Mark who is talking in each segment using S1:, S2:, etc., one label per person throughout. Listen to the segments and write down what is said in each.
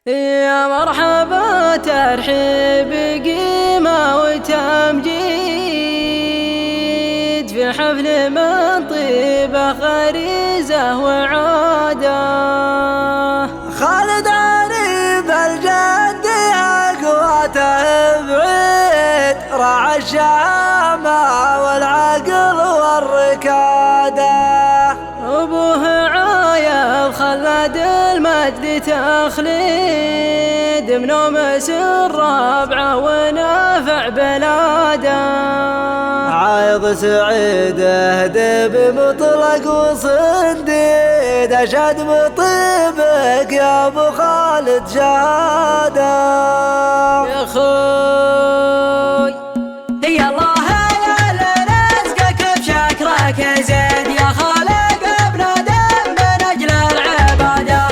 S1: يا مرحبا ترحيب قيمة وتمجيد في حفل من طيبة غريزة وعادة.
S2: خالد عريب الجد أقواته بعيد، راعى الشهامة والعقل والركادة.
S1: أبوه عايب خلد المجد تخليد، من أمس الرابعة ونافع بلاده.
S2: عايض سعيد اهدي بمطلق وصنديد، أشهد بطيبك يا أبو خالد شهادة.
S1: يا خوي يا الله يا لرزقك بشكرك زيد، يا خالق ابن آدم من أجل العبادة.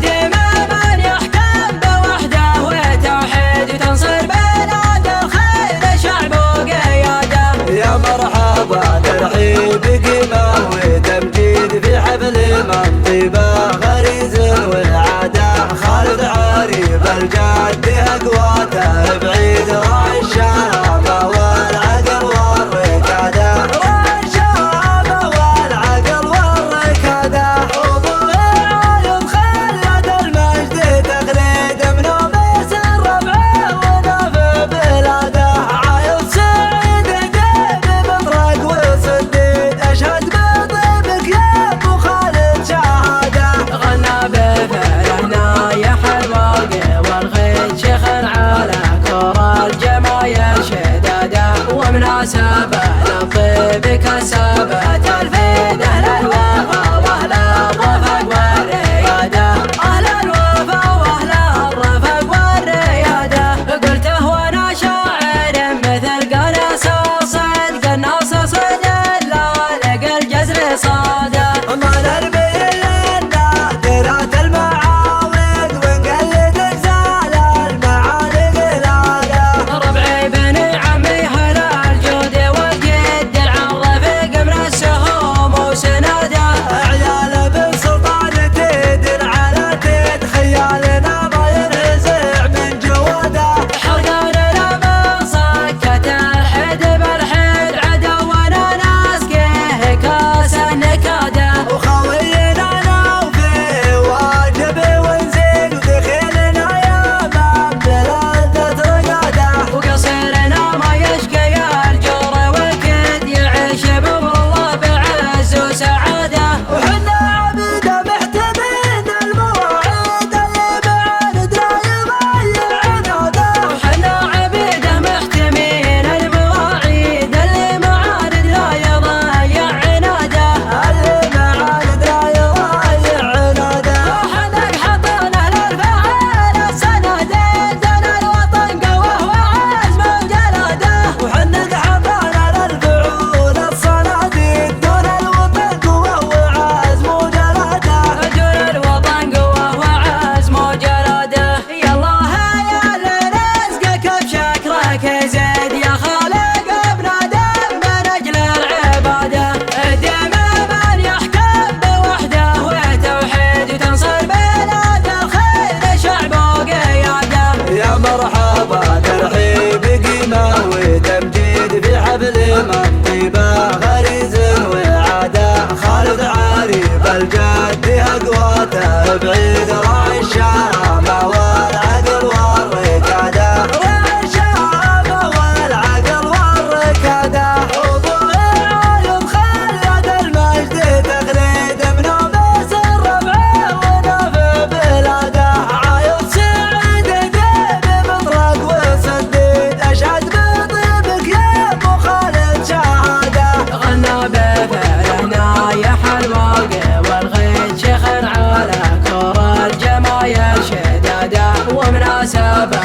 S1: ديما من يحكم بوحده وتوحيد، وتنصر بلاد الخير شعب وقيادة.
S2: يا مرحبا ترحيب قيمة وتمجيد في حفل من طيبة غريز والعادة. خالد عريب الجد أقواته بعيد، راعي الشهامة والعقل والركادة. راعي الشهامة والعقل والركادة. أبوه عايض خالد المجد تخليد، من أمس الربع ونافع بلاده. عايض سعيد قيب مطرق وصديد، أشهد بطيبك يا أبو خالد شهادة.
S1: غنى بفعله نايح الواقع والغيد، شيخ على كور الجمايل شداده. ومناسبة للطيب كسبت الفيد، أهل الوفا وأهل الرفق والريادة. أهل الوفا وأهل الرفق والريادة. قلته وأنا شاعر مثل قناص صيد، قناص صيد اللالق الجزر صاده.
S2: ما نرمي لنا درات المعاود، ونقلد اجزال المعالق العادة.
S1: ربعي بني عمي هلا الجود والجد، الرفيق من السهوم وسناده.
S2: عيال بالسلطان تدر على تد، خيالنا ما ينهزع من جواده.
S1: حرقاننا من صكة الحد بالحد، عدونا ناسقيه كاس النكاده.
S2: وخوينا نوفي واجب ونزيد، ودخلنا يا من بلادة رقاده.
S1: وقصيرنا ما يشقي الجور والكد، يعيش بأمر الله بعز وسعاده.
S2: وحنا عبيده محتمين المواعيد، اللي بعاند لا يضيع عناده.
S1: وحنا عبيده محتمين المواعيد، اللي معاند لا يضيع عناده.
S2: اللي معاند لا يضيع عناده.
S1: وحدك حطنا للفعال السندين، دون الوطن قوة وعزم وجلاده.
S2: وحنا حطانا للفعول الصناديد، دون الوطن قوة وعزم وجلاده.
S1: دون الوطن قوة وعزم وجلاده. يا الله يا لرزقك بشكرك زيد، يا خالق ابن آدم من أجل العبادة. ديما من يحكم بوحده وتوحيد، وتنصر بلاد الخير شعب وقيادة.
S2: يا مرحبا ترحيب قيمة وتمجيد في حفل من طيبة غريز وعادة. خالد عريب الجد أقواته بعيد، راعي الشهامة والعقل والركادة. راعي الشهامة والعقل والركادة. أبوه عايض خالد المجد تخليد، من أمس الربع ونافع بلاده. عايض سعيد قيب مطرق وصديد، أشهد بطيبك يا أبو خالد شهادة.
S1: غنى بفعله نايح الواقع والغيد، شيخ على كور الجمايل شداده. ومناسبة